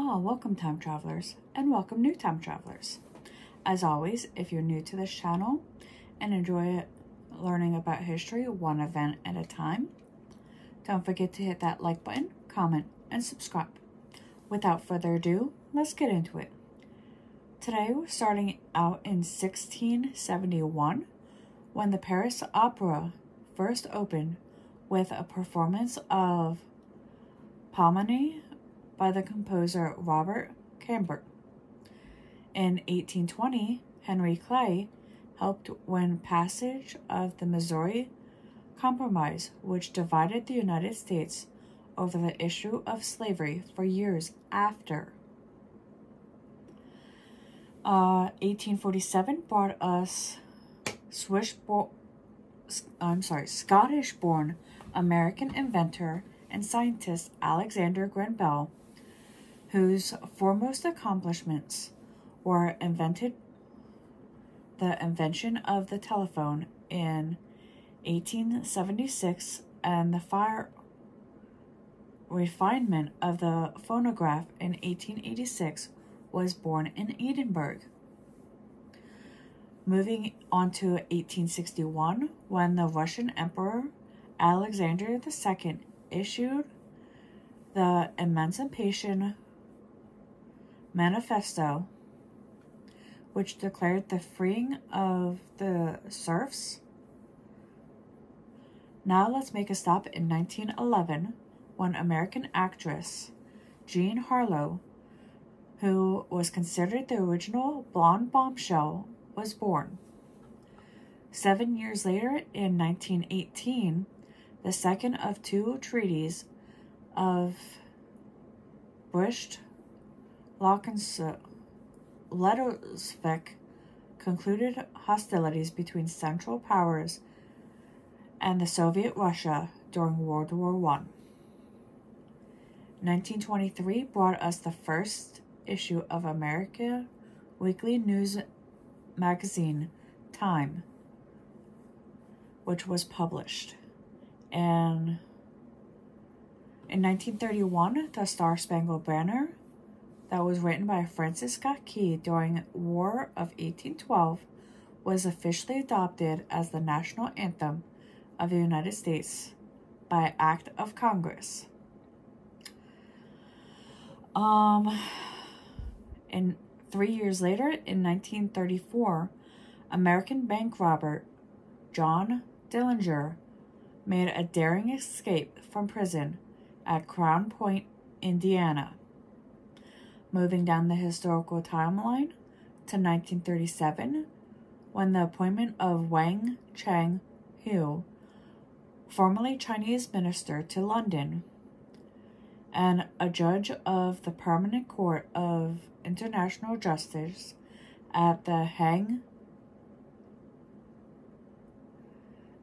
Welcome time travelers, and welcome new time travelers. As always, if you're new to this channel and enjoy learning about history one event at a time, don't forget to hit that like button, comment, and subscribe. Without further ado, let's get into it. Today we're starting out in 1671 when the Paris Opera first opened with a performance of Paumanée by the composer Robert Cambert. In 1820, Henry Clay helped win passage of the Missouri Compromise, which divided the United States over the issue of slavery for years after. 1847 brought us Scottish-born American inventor and scientist Alexander Graham Bell, whose foremost accomplishments were the invention of the telephone in 1876 and the refinement of the phonograph in 1886, was born in Edinburgh. Moving on to 1861, when the Russian Emperor Alexander II issued the Emancipation Manifesto, which declared the freeing of the serfs. Now let's make a stop in 1911 when American actress Jean Harlow, who was considered the original blonde bombshell, was born. 7 years later, in 1918, the second of two treaties of Brest-Litovsk concluded hostilities between Central Powers and the Soviet Russia during World War I. 1923 brought us the first issue of American weekly news magazine Time, which was published. And in 1931, the Star-Spangled Banner, that was written by Francis Scott Key during War of 1812, was officially adopted as the national anthem of the United States by Act of Congress. And 3 years later, in 1934, American bank robber John Dillinger made a daring escape from prison at Crown Point, Indiana. Moving down the historical timeline to 1937, when the appointment of Wang Chang-hu, formerly Chinese minister to London, and a judge of the Permanent Court of International Justice at The Hague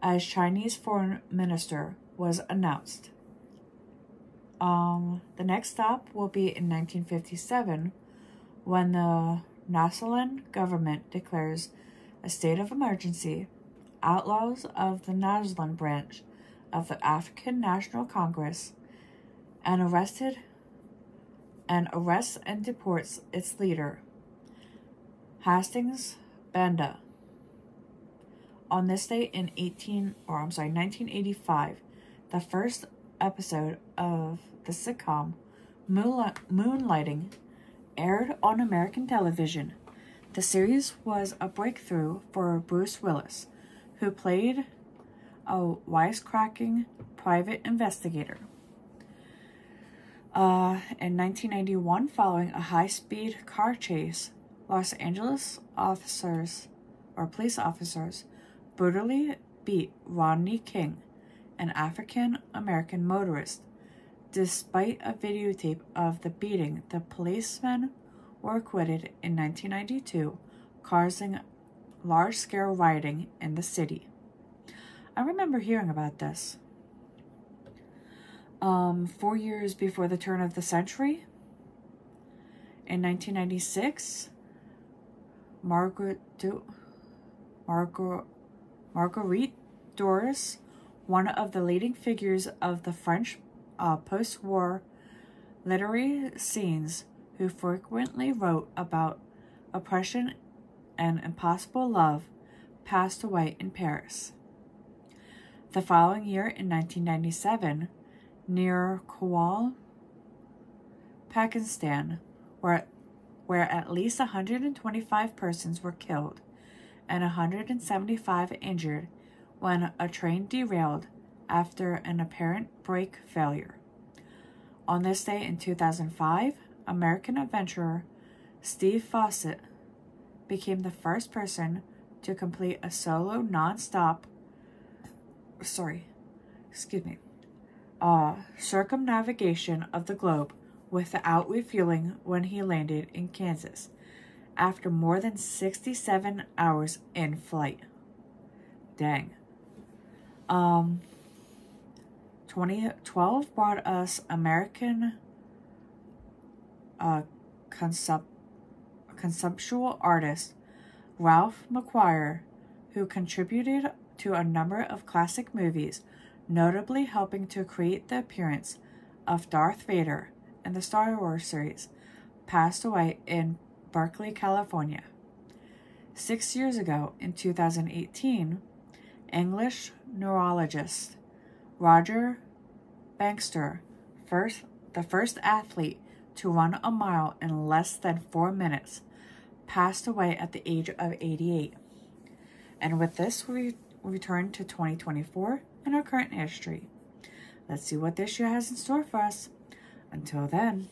as Chinese foreign minister, was announced. The next stop will be in 1957 when the Nyasaland government declares a state of emergency. Outlaws of the Nyasaland branch of the African National Congress and arrests and deports its leader, Hastings Banda. On this date in 1985, the first episode of the sitcom Moonlighting aired on American television. The series was a breakthrough for Bruce Willis, who played a wisecracking private investigator. In 1991, following a high-speed car chase, Los Angeles police officers brutally beat Rodney King, an African-American motorist. Despite a videotape of the beating, the policemen were acquitted in 1992, causing large-scale rioting in the city. I remember hearing about this. 4 years before the turn of the century, in 1996, Marguerite Duras, one of the leading figures of the French post-war literary scenes, who frequently wrote about oppression and impossible love, passed away in Paris. The following year, in 1997, near Kuala, Pakistan, where at least 125 persons were killed and 175 injured when a train derailed after an apparent brake failure. On this day in 2005, American adventurer Steve Fossett became the first person to complete a solo circumnavigation of the globe without refueling when he landed in Kansas after more than 67 hours in flight. Dang. 2012 brought us American conceptual artist Ralph McQuarrie, who contributed to a number of classic movies, notably helping to create the appearance of Darth Vader in the Star Wars series, passed away in Berkeley, California. 6 years ago, in 2018, English neurologist Roger Bannister, the first athlete to run a mile in less than 4 minutes, passed away at the age of 88. And with this, we return to 2024 and our current history. Let's see what this year has in store for us. Until then.